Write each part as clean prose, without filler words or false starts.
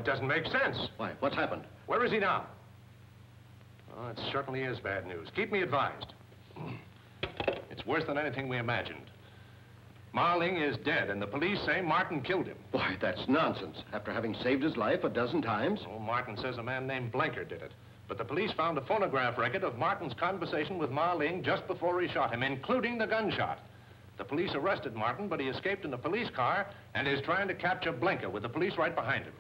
doesn't make sense. Why? What's happened? Where is he now? Oh, it certainly is bad news. Keep me advised. It's worse than anything we imagined. Marling is dead, and the police say Martin killed him. Why, that's nonsense. After having saved his life a dozen times. Oh, Martin says a man named Blinker did it. But the police found a phonograph record of Martin's conversation with Marling just before he shot him, including the gunshot. The police arrested Martin, but he escaped in a police car and is trying to capture Blinker with the police right behind him.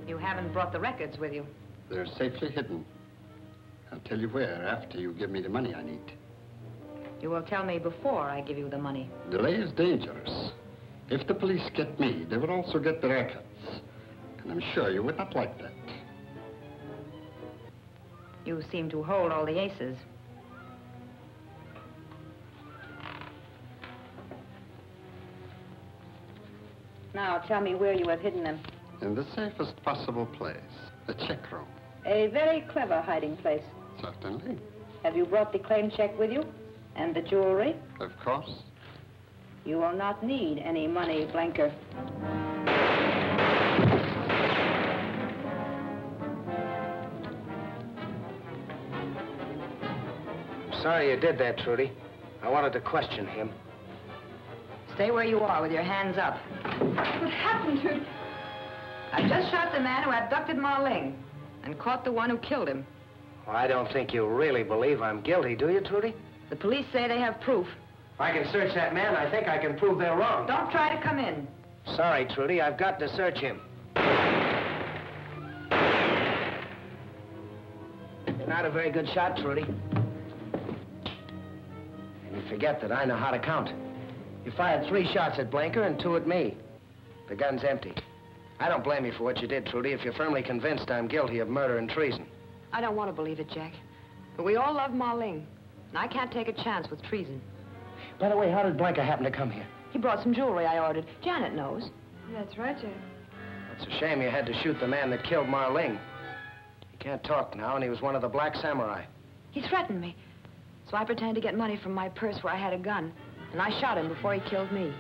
You haven't brought the records with you. They're safely hidden. I'll tell you where after you give me the money I need. You will tell me before I give you the money. Delay is dangerous. If the police get me, they will also get the records. And I'm sure you would not like that. You seem to hold all the aces. Now, tell me where you have hidden them. In the safest possible place, the check room. A very clever hiding place. Certainly. Have you brought the claim check with you? And the jewelry? Of course. You will not need any money, Blinker. I'm sorry you did that, Trudy. I wanted to question him. Stay where you are with your hands up. What happened to... I just shot the man who abducted Marling and caught the one who killed him. Well, I don't think you really believe I'm guilty, do you, Trudy? The police say they have proof. If I can search that man, I think I can prove they're wrong. Don't try to come in. Sorry, Trudy, I've got to search him. You're not a very good shot, Trudy. And you forget that I know how to count. You fired 3 shots at Blinker and 2 at me. The gun's empty. I don't blame you for what you did, Trudy, if you're firmly convinced I'm guilty of murder and treason. I don't want to believe it, Jack. But we all love Marling, and I can't take a chance with treason. By the way, how did Blinker happen to come here? He brought some jewelry I ordered. Janet knows. That's right, Jack. It's a shame you had to shoot the man that killed Marling. He can't talk now, and he was one of the Black Samurai. He threatened me. So I pretended to get money from my purse where I had a gun. And I shot him before he killed me.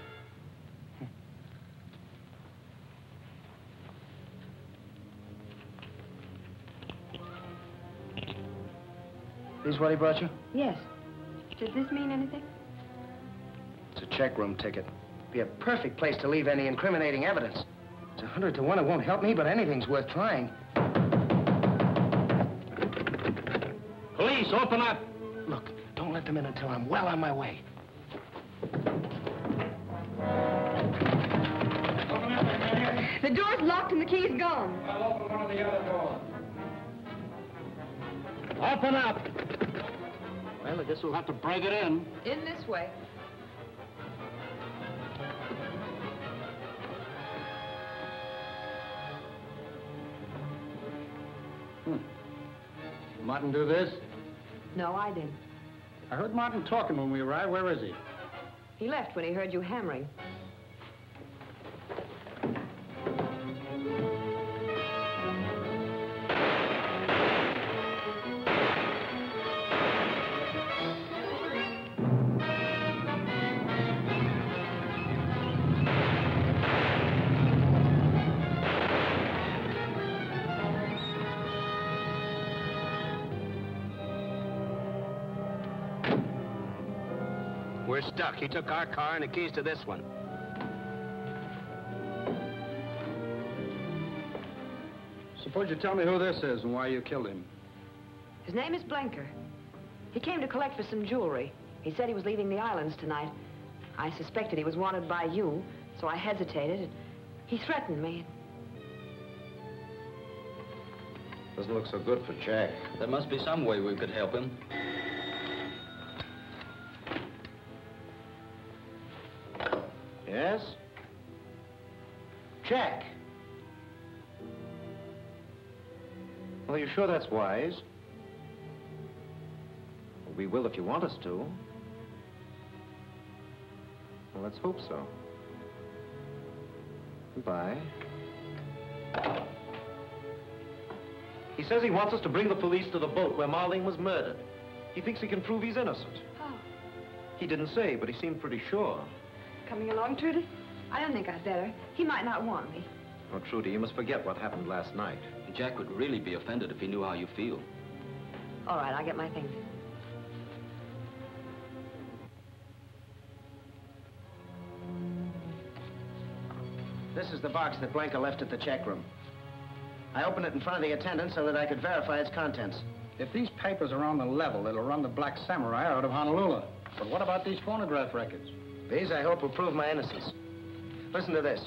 This what he brought you? Yes. Does this mean anything? It's a check room ticket. Be a perfect place to leave any incriminating evidence. It's 100 to 1 it won't help me, but anything's worth trying. Police, open up! Look, don't let them in until I'm well on my way. The door's locked and the key's gone. I'll open one of the other doors. Open up! Well, I guess we'll have to break it in. In this way. Martin do this? No, I didn't. I heard Martin talking when we arrived. Where is he? He left when he heard you hammering. We're stuck. He took our car and the keys to this one. Suppose you tell me who this is and why you killed him. His name is Blinker. He came to collect for some jewelry. He said he was leaving the islands tonight. I suspected he was wanted by you, so I hesitated. He threatened me. Doesn't look so good for Jack. There must be some way we could help him. Yes? Jack. Well, you sure that's wise? Well, we will if you want us to. Well, let's hope so. Goodbye. He says he wants us to bring the police to the boat where Marling was murdered. He thinks he can prove he's innocent. Oh. He didn't say, but he seemed pretty sure. Coming along, Trudy? I don't think I'd better. He might not want me. Oh, Trudy, you must forget what happened last night. Jack would really be offended if he knew how you feel. All right, I'll get my things. This is the box that Blanca left at the check room. I opened it in front of the attendant so that I could verify its contents. If these papers are on the level, it'll run the Black Samurai out of Honolulu. But what about these phonograph records? These, I hope, will prove my innocence. Listen to this.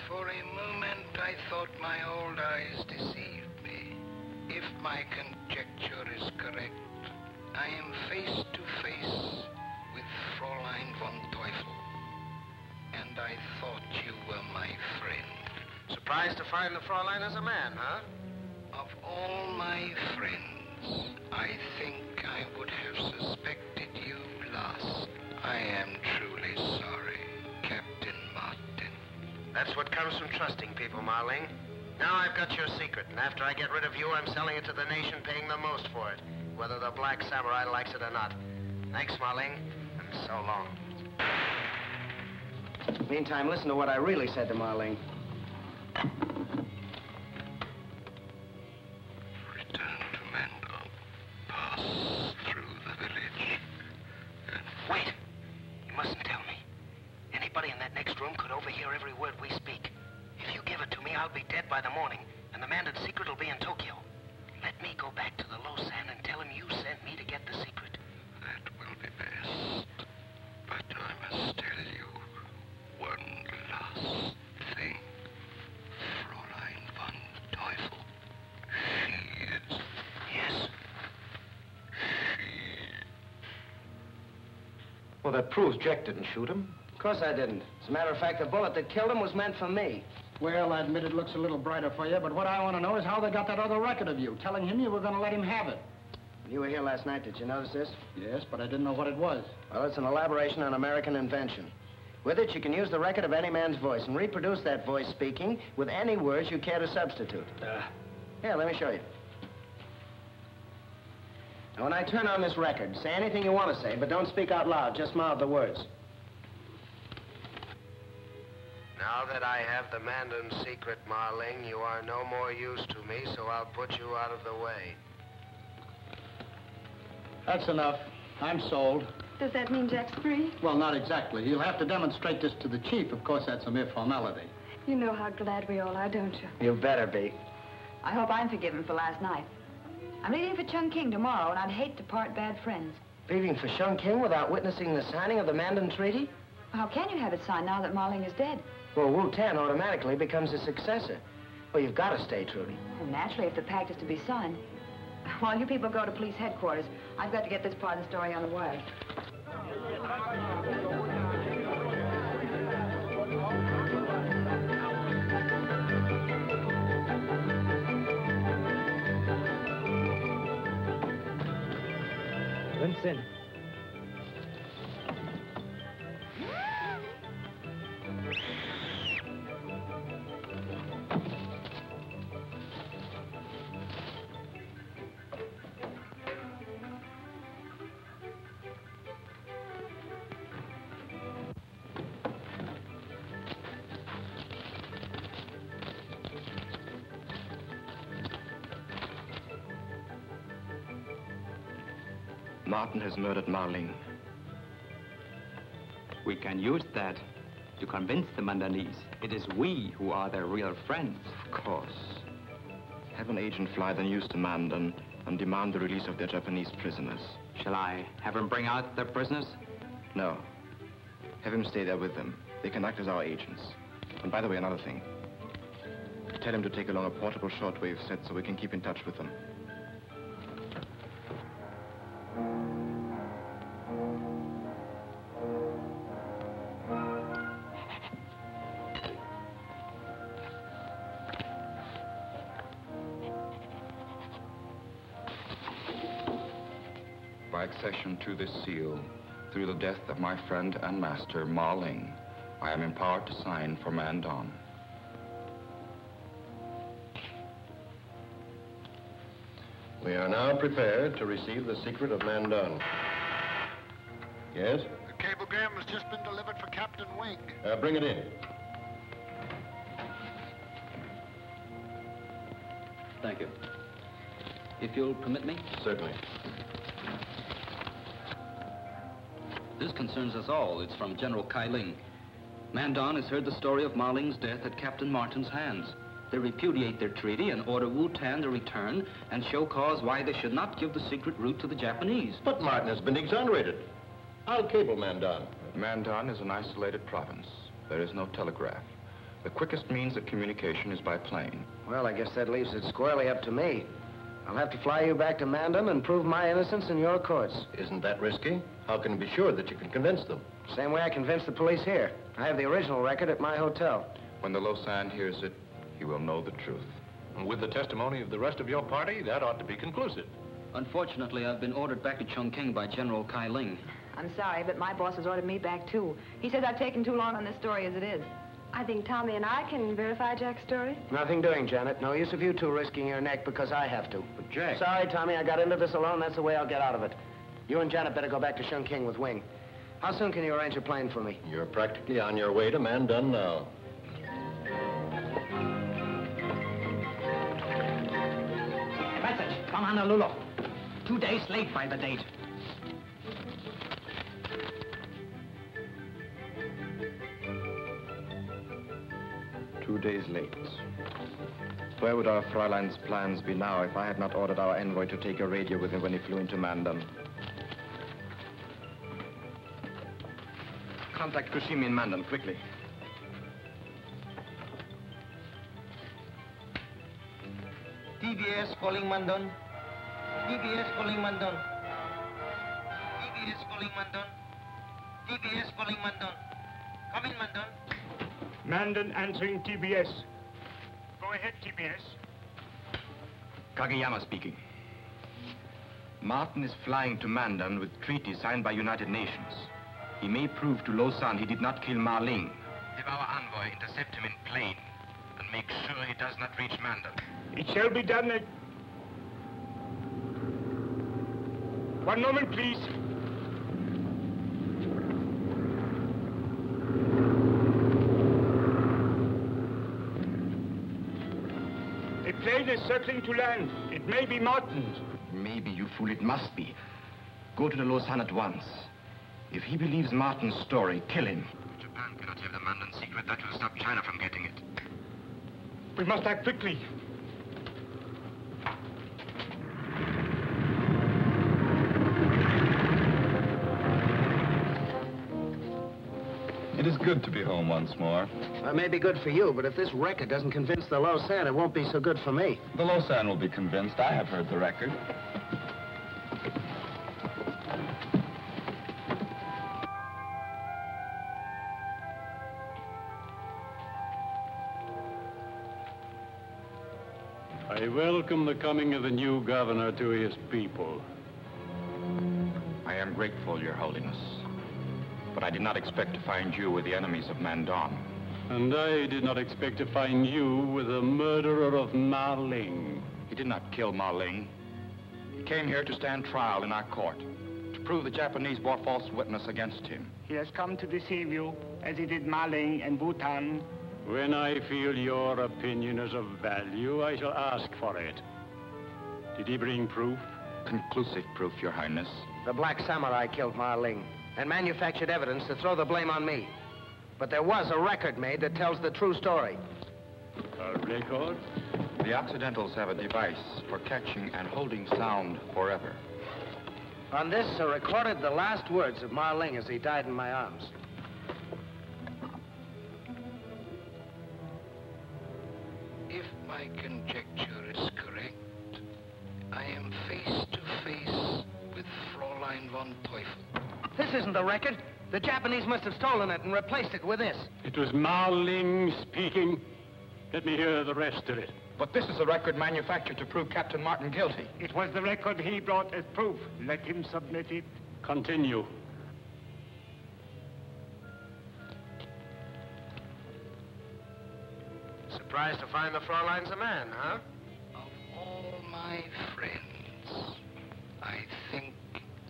For a moment, I thought my old eyes deceived me. If my conjecture is correct, I am face to face with Fräulein von Teufel. And I thought you were my friend. Surprised to find the Fräulein as a man, huh? Of all my friends, I think I would have suspected you last. I am truly sorry, Captain Martin. That's what comes from trusting people, Marling. Now I've got your secret, and after I get rid of you, I'm selling it to the nation, paying the most for it, whether the Black Samurai likes it or not. Thanks, Marling, and so long. Meantime, listen to what I really said to Marling. Return to Mandon. Pass through the village. Wait! You mustn't tell me. Anybody in that next room could overhear every word we speak. If you give it to me, I'll be dead by the morning, and the Mandan secret will be in Tokyo. Let me go back to the Losan and tell him you sent me to get the secret. That will be best. But I must tell you one last thing. Fräulein von Teufel. She is... Yes? Well, that proves Jack didn't shoot him. Of course I didn't. As a matter of fact, the bullet that killed him was meant for me. Well, I admit it looks a little brighter for you, but what I want to know is how they got that other record of you, telling him you were going to let him have it. You were here last night. Did you notice this? Yes, but I didn't know what it was. Well, it's an elaboration on American invention. With it, you can use the record of any man's voice and reproduce that voice speaking with any words you care to substitute. Here, let me show you. Now, when I turn on this record, say anything you want to say, but don't speak out loud. Just mouth the words. Now that I have the Mandan secret, Marling, you are no more use to me, so I'll put you out of the way. That's enough. I'm sold. Does that mean Jack's free? Well, not exactly. You'll have to demonstrate this to the chief. Of course, that's a mere formality. You know how glad we all are, don't you? You better be. I hope I'm forgiven for last night. I'm leaving for Chungking tomorrow, and I'd hate to part bad friends. Leaving for Chungking without witnessing the signing of the Mandan Treaty? How can you have it signed now that Marling is dead? Well, Wu Tan automatically becomes a successor. Well, you've got to stay, Trudy. Well, naturally, if the pact is to be signed. While you people go to police headquarters, I've got to get this part of the story on the wire. Vincent. Martin has murdered Marling. We can use that to convince the Mandanese it is we who are their real friends. Of course. Have an agent fly the news to Mandan and demand the release of their Japanese prisoners. Shall I have him bring out their prisoners? No. Have him stay there with them. They can act as our agents. And by the way, another thing. Tell him to take along a portable shortwave set so we can keep in touch with them. By accession to this seal, through the death of my friend and master, Marling, I am empowered to sign for Mandan. We are now prepared to receive the secret of Mandon. Yes? The cablegram has just been delivered for Captain Wing. Bring it in. Thank you. If you'll permit me? Certainly. This concerns us all. It's from General Kai Ling. Mandon has heard the story of Ma Ling's death at Captain Martin's hands. They repudiate their treaty and order Wu Tan to return and show cause why they should not give the secret route to the Japanese. But Martin has been exonerated. I'll cable Mandon. Mandon is an isolated province. There is no telegraph. The quickest means of communication is by plane. Well, I guess that leaves it squarely up to me. I'll have to fly you back to Mandon and prove my innocence in your courts. Isn't that risky? How can you be sure that you can convince them? Same way I convinced the police here. I have the original record at my hotel. When the Lausanne hears it, he will know the truth. And with the testimony of the rest of your party, that ought to be conclusive. Unfortunately, I've been ordered back to Chongqing by General Kai Ling. I'm sorry, but my boss has ordered me back, too. He says I've taken too long on this story as it is. I think Tommy and I can verify Jack's story. Nothing doing, Janet. No use of you two risking your neck because I have to. But Jack... Sorry, Tommy, I got into this alone. That's the way I'll get out of it. You and Janet better go back to Chongqing with Wing. How soon can you arrange a plane for me? You're practically on your way to Mandon now. Message from Honolulu. 2 days late by the date. Two days late. Where would our Fräulein's plans be now if I had not ordered our envoy to take a radio with him when he flew into Mandon? Contact Kushimi in Mandon, quickly. TBS calling Mandon. TBS calling Mandon. TBS calling Mandon. TBS calling Mandon. Come in, Mandon. Mandon answering TBS. Go ahead, TBS. Kageyama speaking. Martin is flying to Mandon with treaty signed by United Nations. He may prove to Lausanne he did not kill Ma Ling. Have our envoy intercept him in plane and make sure he does not reach Mandon. It shall be done at... One moment, please. A plane is circling to land. It may be Martin's. Maybe, you fool, it must be. Go to the Lausanne at once. If he believes Martin's story, kill him. Japan cannot have the Mandon secret. That will stop China from getting it. We must act quickly. It is good to be home once more. It may be good for you, but if this record doesn't convince the Lausanne, it won't be so good for me. The Lausanne will be convinced. I have heard the record. I welcome the coming of the new governor to his people. I am grateful, Your Holiness. But I did not expect to find you with the enemies of Mandon. And I did not expect to find you with the murderer of Ma Ling. He did not kill Ma Ling. He came here to stand trial in our court, to prove the Japanese bore false witness against him. He has come to deceive you, as he did Ma Ling and Bhutan. When I feel your opinion is of value, I shall ask for it. Did he bring proof? Conclusive proof, Your Highness. The Black Samurai killed Ma Ling and manufactured evidence to throw the blame on me. But there was a record made that tells the true story. A record? The Occidentals have a device for catching and holding sound forever. On this are recorded the last words of Ma Ling as he died in my arms. If my conjecture is correct, I am face to face with Fräulein von Teufel. This isn't the record. The Japanese must have stolen it and replaced it with this. It was Ma Ling speaking. Let me hear the rest of it. But this is a record manufactured to prove Captain Martin guilty. It was the record he brought as proof. Let him submit it. Continue. Surprised to find the Fräulein's a man, huh? Of all my friends, I think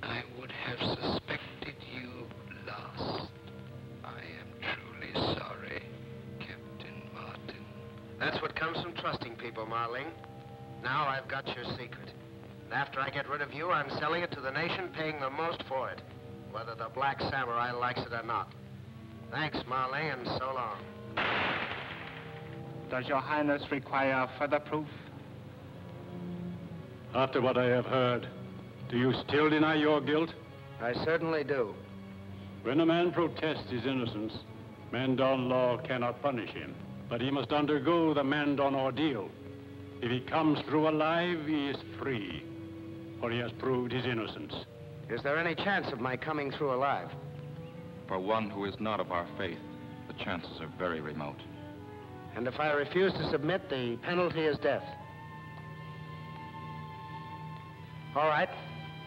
I would have suspected you last. I am truly sorry, Captain Martin. That's what comes from trusting people, Marling. Now I've got your secret. And after I get rid of you, I'm selling it to the nation, paying the most for it, whether the Black Samurai likes it or not. Thanks, Marling, and so long. Does Your Highness require further proof? After what I have heard, do you still deny your guilt? I certainly do. When a man protests his innocence, Mandan law cannot punish him, but he must undergo the Mandan ordeal. If he comes through alive, he is free, for he has proved his innocence. Is there any chance of my coming through alive? For one who is not of our faith, the chances are very remote. And if I refuse to submit, the penalty is death. All right.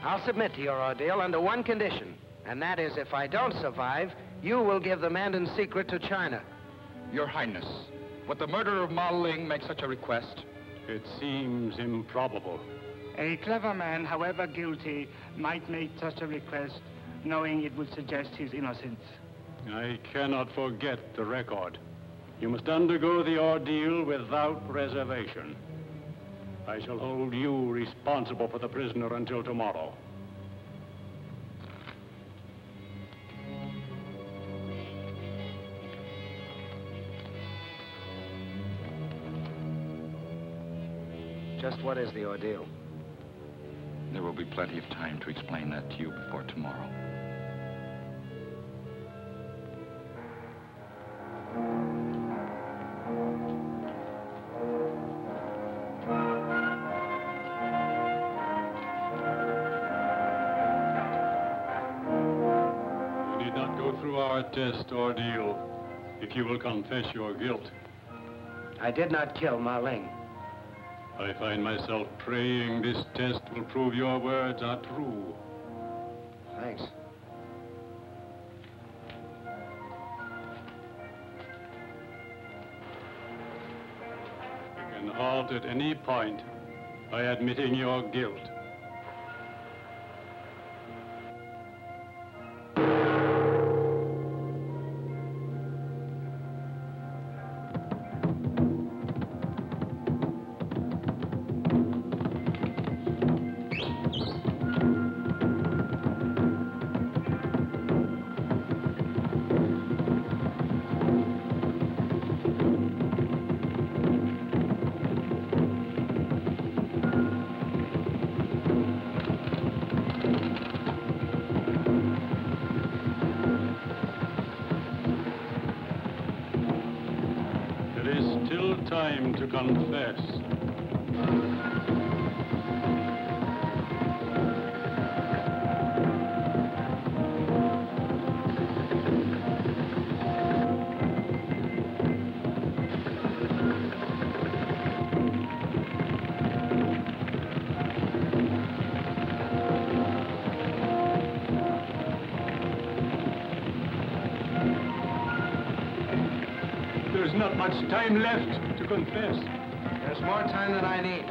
I'll submit to your ordeal under one condition, and that is if I don't survive, you will give the Mandan secret to China. Your Highness, would the murderer of Ma Ling make such a request? It seems improbable. A clever man, however guilty, might make such a request, knowing it would suggest his innocence. I cannot forget the record. You must undergo the ordeal without reservation. I shall hold you responsible for the prisoner until tomorrow. Just what is the ordeal? There will be plenty of time to explain that to you before tomorrow. You need not go through our test ordeal if you will confess your guilt. I did not kill Ma Ling. I find myself praying this test will prove your words are true. Thanks. You can halt at any point by admitting your guilt. Time to confess. There's not much time left to confess. There's more time than I need.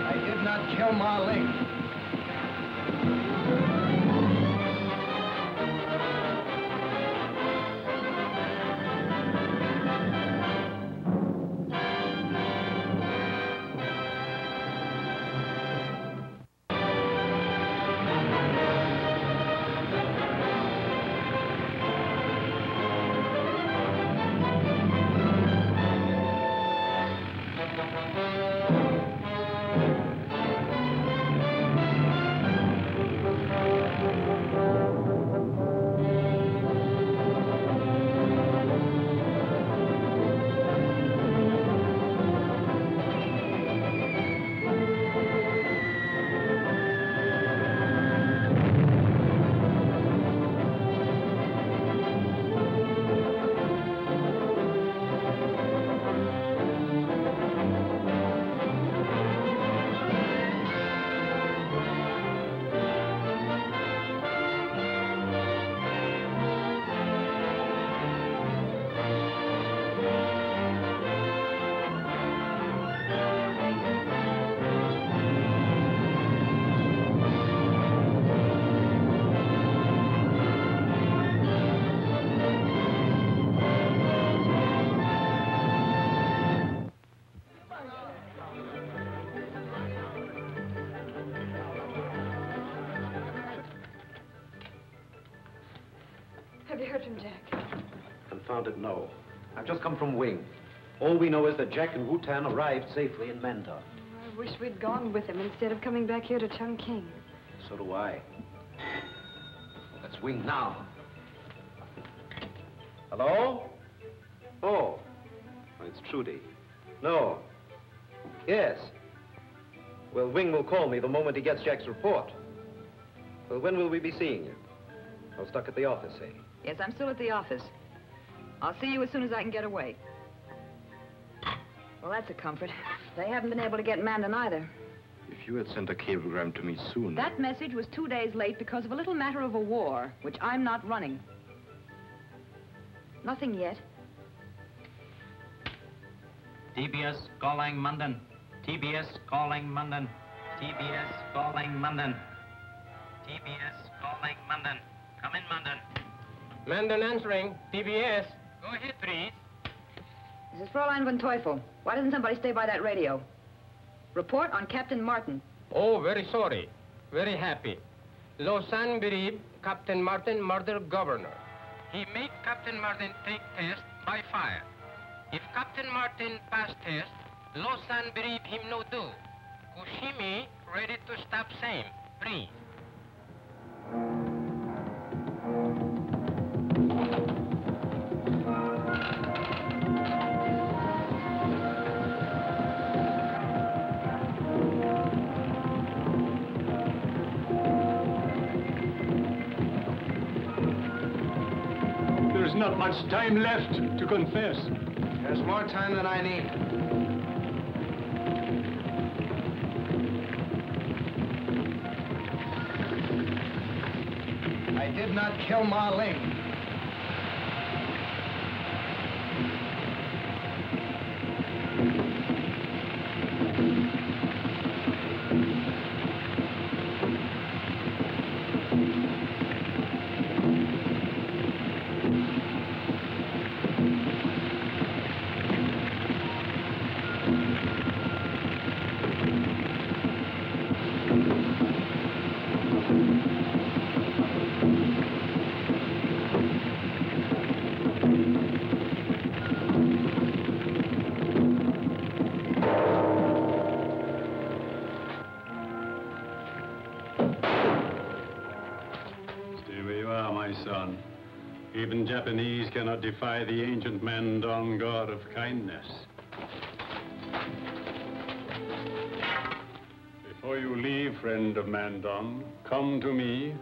I did not kill Ma Ling. Somebody hurt him, Jack. Confound it, no. I've just come from Wing. All we know is that Jack and Wu-Tan arrived safely in Mandon. I wish we'd gone with him instead of coming back here to Chungking. So do I. Let's Wing now. Hello? Oh, it's Trudy. No. Yes. Well, Wing will call me the moment he gets Jack's report. Well, when will we be seeing you? I'm stuck at the office, eh? Yes, I'm still at the office. I'll see you as soon as I can get away. Well, that's a comfort. They haven't been able to get Mandan either. If you had sent a cablegram to me soon... That message was 2 days late because of a little matter of a war, which I'm not running. Nothing yet. TBS calling Mandan. TBS calling Mandan. TBS calling Mandan. TBS calling Mandan. Come in, Mandan. Mandan answering. TBS. Go ahead, please. This is Fräulein von Teufel. Why doesn't somebody stay by that radio? Report on Captain Martin. Oh, very sorry. Very happy. Lausanne believe Captain Martin murdered governor. He made Captain Martin take test by fire. If Captain Martin pass test, Lausanne believe him no do. Kushimi ready to stop same. Please. There's not much time left to confess. There's more time than I need. I did not kill Ma Ling. Even Japanese cannot defy the ancient Mandan god of kindness. Before you leave, friend of Mandan, come to me,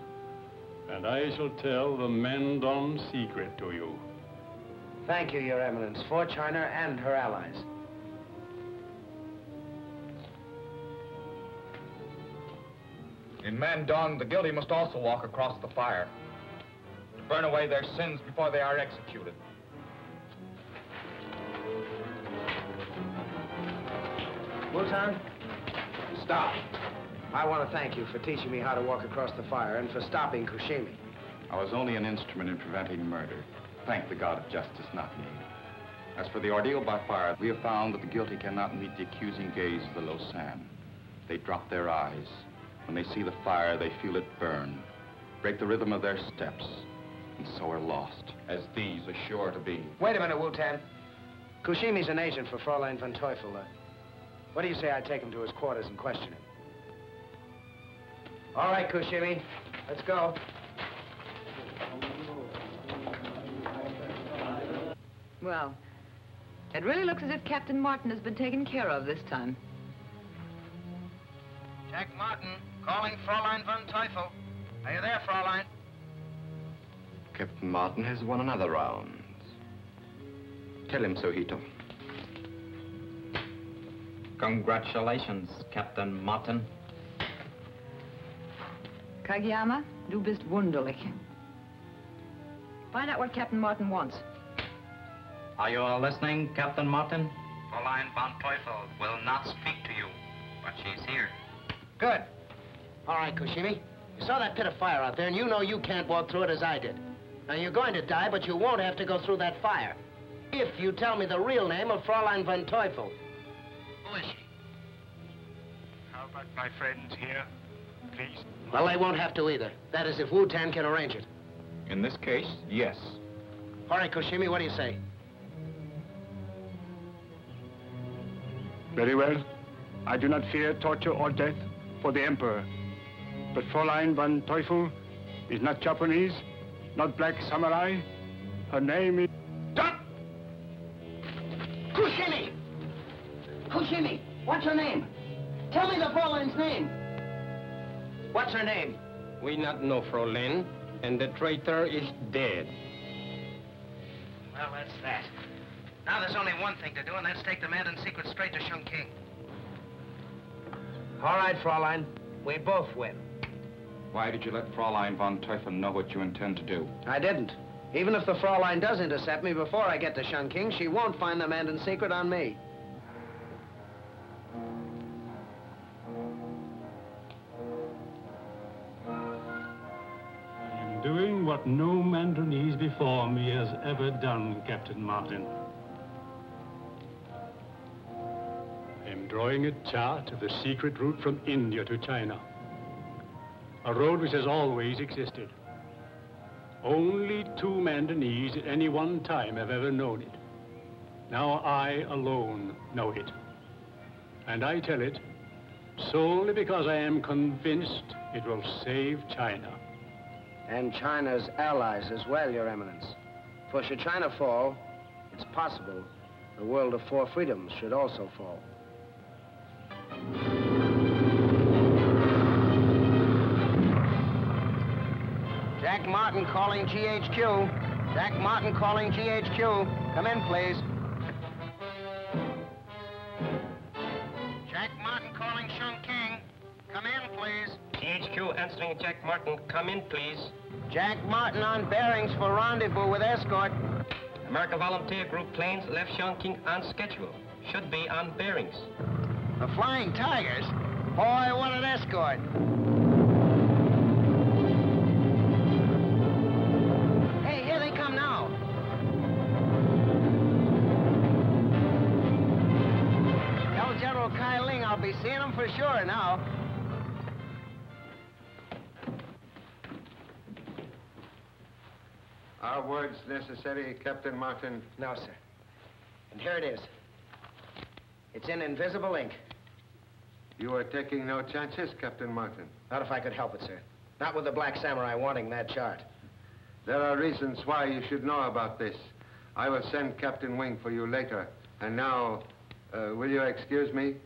and I shall tell the Mandan secret to you. Thank you, Your Eminence, for China and her allies. In Mandan, the guilty must also walk across the fire, to burn away their sins before they are executed. Wu-Tan, stop. I want to thank you for teaching me how to walk across the fire and for stopping Kushimi. I was only an instrument in preventing murder. Thank the God of justice, not me. As for the ordeal by fire, we have found that the guilty cannot meet the accusing gaze of the Lausanne. They drop their eyes. When they see the fire, they feel it burn, break the rhythm of their steps, and so are lost, as these are sure to be. Wait a minute, Wu-Tan. Kushimi's an agent for Fräulein von Teufel. What do you say I take him to his quarters and question him? All right, Kushimi, let's go. Well, it really looks as if Captain Martin has been taken care of this time. Jack Martin, calling Fräulein von Teufel. Are you there, Fräulein? Captain Martin has won another round. Tell him so, Hito. Congratulations, Captain Martin. Kageyama, du bist wunderlich. Find out what Captain Martin wants. Are you all listening, Captain Martin? Fräulein von Teufel will not speak to you, but she's here. Good. All right, Kushimi. You saw that pit of fire out there, and you know you can't walk through it as I did. Now, you're going to die, but you won't have to go through that fire. If you tell me the real name of Fräulein von Teufel. Who is she? How about my friends here, please? Well, they won't have to either. That is, if Wu-Tan can arrange it. In this case, yes. All right, Koshimi, what do you say? Very well. I do not fear torture or death for the Emperor. But Fräulein von Teufel is not Japanese, not black samurai. Her name is... Stop! Koshimi! Koshimi, what's her name? Tell me the Fräulein's name. What's her name? We not know Fräulein, and the traitor is dead. Well, that's that. Now there's only one thing to do, and that's take the Mandan secret straight to Chongqing. All right, Fräulein. We both win. Why did you let Fräulein von Teufel know what you intend to do? I didn't. Even if the Fräulein does intercept me before I get to Chongqing, she won't find the Mandan secret on me. I am doing what no Mandanese before me has ever done, Captain Martin. I am drawing a chart of the secret route from India to China. A road which has always existed. Only 2 Mandanese at any one time have ever known it. Now I alone know it. And I tell it solely because I am convinced it will save China. And China's allies as well, Your Eminence. For should China fall, it's possible the world of 4 freedoms should also fall. Jack Martin calling GHQ. Jack Martin calling GHQ. Come in, please. Jack Martin calling Chongqing. Come in, please. GHQ answering Jack Martin. Come in, please. Jack Martin on bearings for rendezvous with escort. American Volunteer Group planes left Chongqing on schedule. Should be on bearings. The Flying Tigers? Boy, what an escort. Hey, here they come now. Tell General Kai Ling I'll be seeing him for sure now. Are words necessary, Captain Martin? No, sir. And here it is. It's in invisible ink. You are taking no chances, Captain Martin. Not if I could help it, sir. Not with the Black Samurai wanting that chart. There are reasons why you should know about this. I will send Captain Wing for you later. And now, will you excuse me?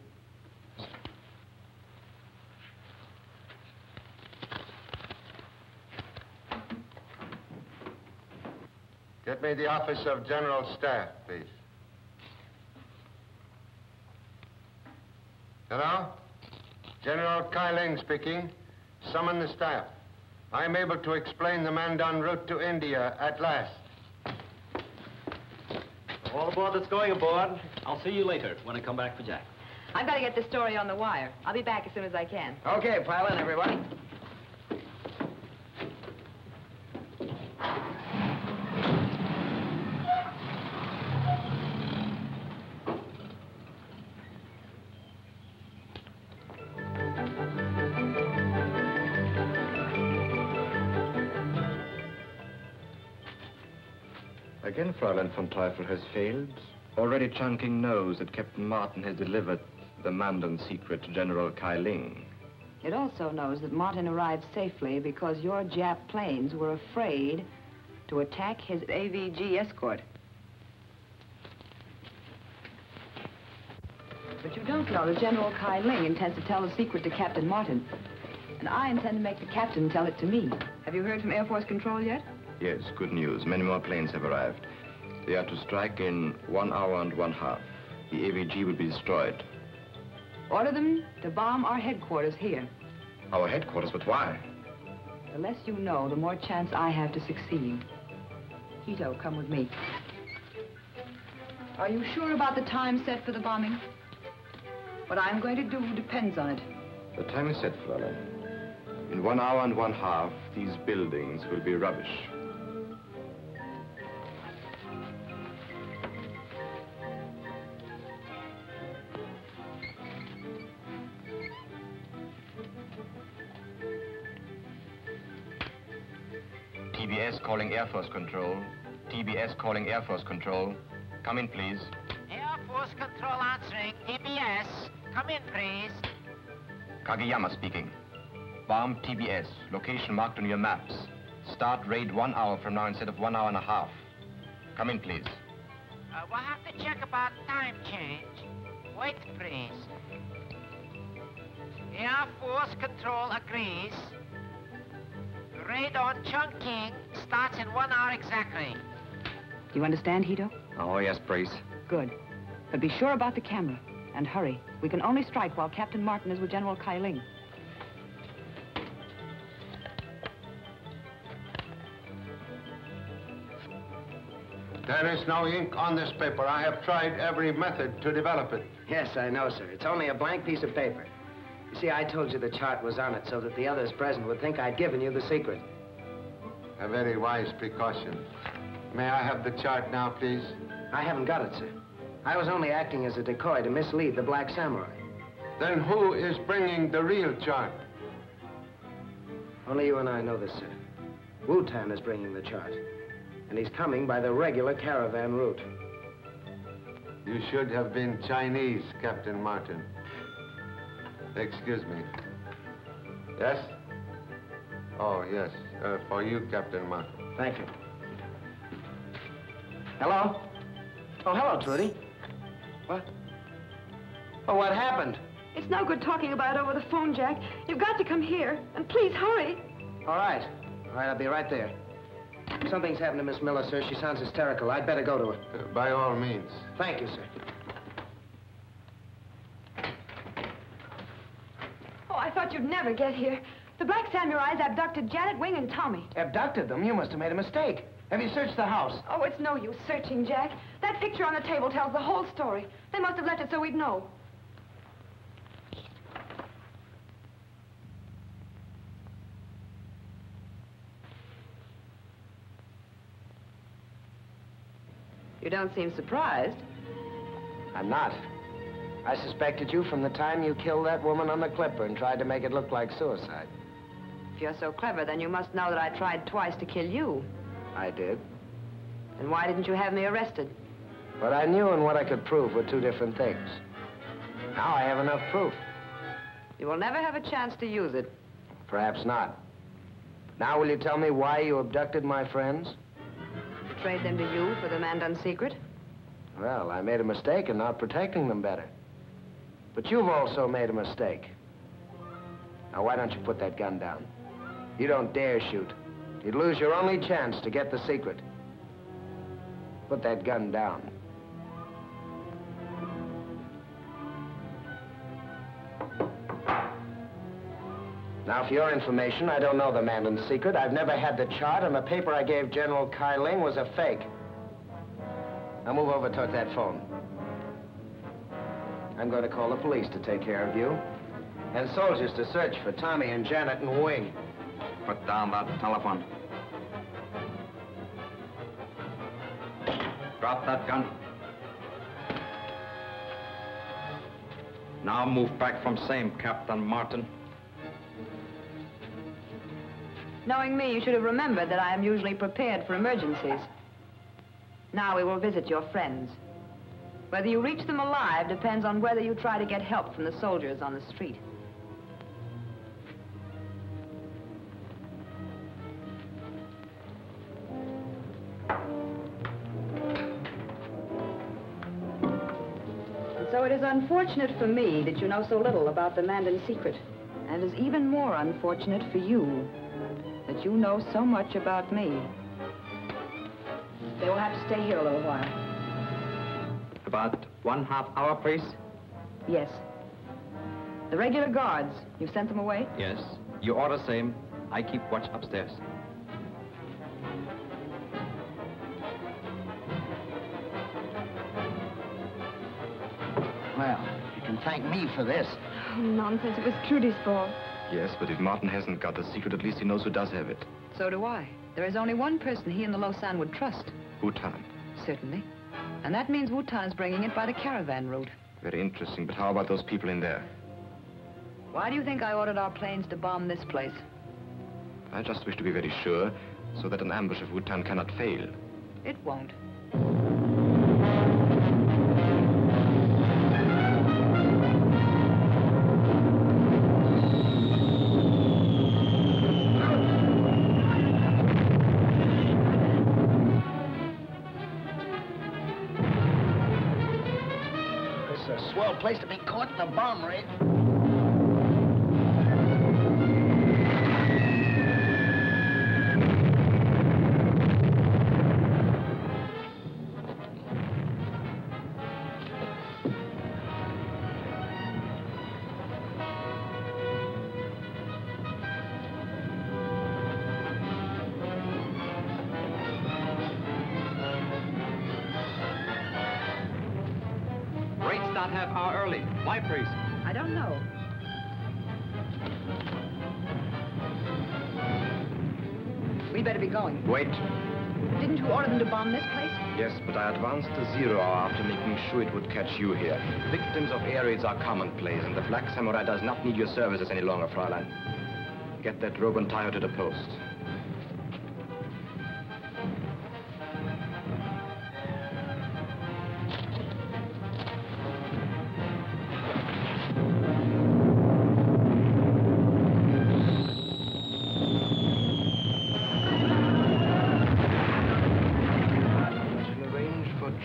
Get me the office of General Staff, please. Hello? General Kai Ling speaking. Summon the staff. I am able to explain the Mandan route to India at last. All aboard that's going aboard. I'll see you later when I come back for Jack. I've got to get this story on the wire. I'll be back as soon as I can. Okay, pile in, everybody. Again, Fräulein von Teufel has failed. Already Chongqing knows that Captain Martin has delivered the Mandan secret to General Kai Ling. It also knows that Martin arrived safely because your Jap planes were afraid to attack his AVG escort. But you don't know that General Kai Ling intends to tell the secret to Captain Martin. And I intend to make the captain tell it to me. Have you heard from Air Force Control yet? Yes, good news. Many more planes have arrived. They are to strike in 1 hour and 1/2. The AVG will be destroyed. Order them to bomb our headquarters here. Our headquarters, but why? The less you know, the more chance I have to succeed. Hito, come with me. Are you sure about the time set for the bombing? What I'm going to do depends on it. The time is set, Fräulein. In 1 hour and 1/2, these buildings will be rubbish. TBS calling Air Force Control. TBS calling Air Force Control. Come in, please. Air Force Control answering. TBS. Come in, please. Kageyama speaking. Bomb TBS. Location marked on your maps. Start raid 1 hour from now instead of 1 hour and a half. Come in, please. We'll have to check about time change. Wait, please. Air Force Control agrees. Raid on Chungking starts in 1 hour exactly. Do you understand, Hito? Oh, yes, Brace. Good. But be sure about the camera. And hurry. We can only strike while Captain Martin is with General Kai Ling. There is no ink on this paper. I have tried every method to develop it. Yes, I know, sir. It's only a blank piece of paper. You see, I told you the chart was on it so that the others present would think I'd given you the secret. A very wise precaution. May I have the chart now, please? I haven't got it, sir. I was only acting as a decoy to mislead the Black Samurai. Then who is bringing the real chart? Only you and I know this, sir. Wu-Tan is bringing the chart. And he's coming by the regular caravan route. You should have been Chinese, Captain Martin. Excuse me. Yes? Oh, yes. For you, Captain Martin. Thank you. Hello? Oh, hello, Trudy. What? Oh, what happened? It's no good talking about it over the phone, Jack. You've got to come here. And please, hurry. All right. All right, I'll be right there. Something's happened to Miss Miller, sir. She sounds hysterical. I'd better go to her. By all means. Thank you, sir. Oh, I thought you'd never get here. The Black Samurais abducted Janet, Wing, and Tommy. Abducted them? You must have made a mistake. Have you searched the house? Oh, it's no use searching, Jack. That picture on the table tells the whole story. They must have left it so we'd know. You don't seem surprised. I'm not. I suspected you from the time you killed that woman on the Clipper and tried to make it look like suicide. If you're so clever, then you must know that I tried twice to kill you. I did. Then why didn't you have me arrested? What I knew and what I could prove were two different things. Now I have enough proof. You will never have a chance to use it. Perhaps not. Now will you tell me why you abducted my friends? To trade them to you for the Mandan secret? Well, I made a mistake in not protecting them better. But you've also made a mistake. Now, why don't you put that gun down? You don't dare shoot. You'd lose your only chance to get the secret. Put that gun down. Now, for your information, I don't know the Mandan secret. I've never had the chart, and the paper I gave General Kai Ling was a fake. Now, move over toward that phone. I'm going to call the police to take care of you, and soldiers to search for Tommy and Janet and Wing. Put down that telephone. Drop that gun. Now move back from same, Captain Martin. Knowing me, you should have remembered that I am usually prepared for emergencies. Now we will visit your friends. Whether you reach them alive depends on whether you try to get help from the soldiers on the street. And so it is unfortunate for me that you know so little about the Mandan secret. And it is even more unfortunate for you that you know so much about me. They will have to stay here a little while. About 1/2 hour, please? Yes. The regular guards, you've sent them away? Yes. You order same. I keep watch upstairs. Well, you can thank me for this. Oh, nonsense. It was Trudy's fault. Yes, but if Martin hasn't got the secret, at least he knows who does have it. So do I. There is only one person he and the Lausanne would trust. Wu-Tan. Certainly. And that means Wu-Tan's bringing it by the caravan route. Very interesting, but how about those people in there? Why do you think I ordered our planes to bomb this place? I just wish to be very sure. so that an ambush of Wutan cannot fail. It won't. This is a swell place to be caught in a bomb raid. Rates not half hour early. Why, priest? I don't know. We better be going. Wait. Didn't you order them to bomb this place? Yes, but I advanced to 0 hour after making sure it would catch you here. Victims of air raids are commonplace, and the Black Samurai does not need your services any longer, Fräulein. Get that rope and tie her to the post.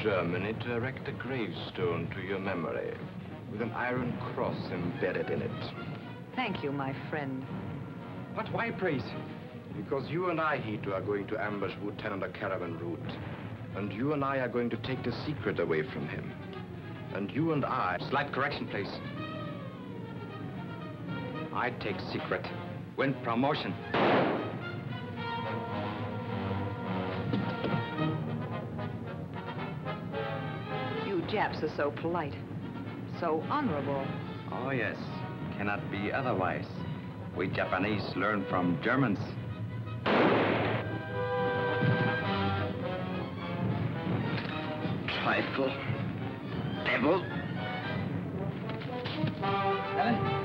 Germany to erect a gravestone to your memory, with an iron cross embedded in it. Thank you, my friend. But why, priest? Because you and I, Hito, are going to ambush Wutan on the caravan route. And you and I are going to take the secret away from him. And you and I... Slight correction, please. I take secret. Win promotion. Japs are so polite, so honorable. Oh, yes. Cannot be otherwise. We Japanese learn from Germans. Trifle. Devil. Helen?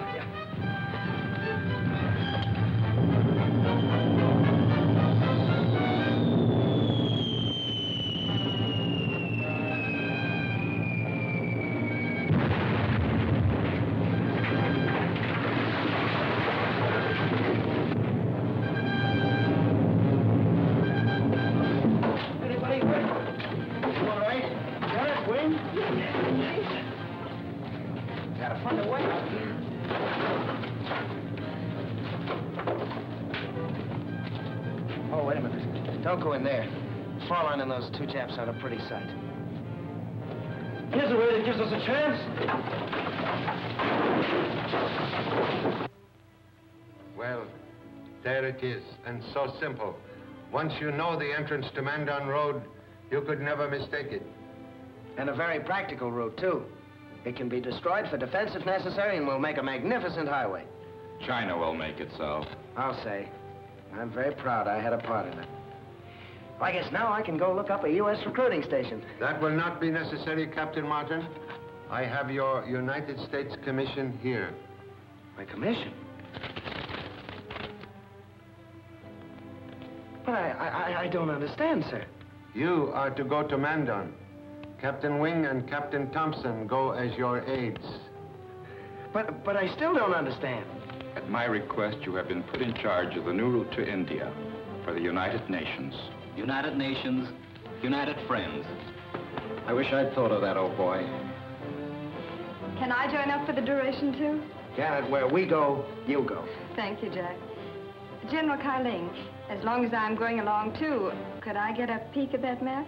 Oh, wait a minute. Don't go in there. Fräulein and those two Japs aren't a pretty sight. Here's a way that gives us a chance. Well, there it is, and so simple. Once you know the entrance to Mandan Road, you could never mistake it. And a very practical route, too. It can be destroyed for defense if necessary, and will make a magnificent highway. China will make it so. I'll say. I'm very proud I had a part in it. I guess now I can go look up a U.S. recruiting station. That will not be necessary, Captain Martin. I have your United States commission here. My commission? But I don't understand, sir. You are to go to Mandan. Captain Wing and Captain Thompson go as your aides. But I still don't understand. At my request, you have been put in charge of the new route to India for the United Nations. United Nations, United Friends. I wish I'd thought of that, old boy. Can I join up for the duration, too? Janet, where we go, you go. Thank you, Jack. General Kailing, as long as I'm going along, too, could I get a peek at that map?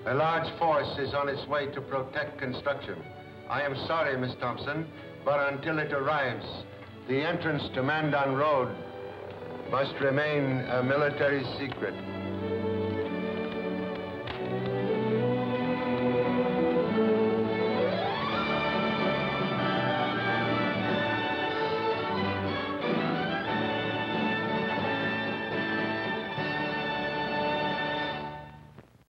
A large force is on its way to protect construction. I am sorry, Miss Thompson, but until it arrives, the entrance to Mandan Road must remain a military secret.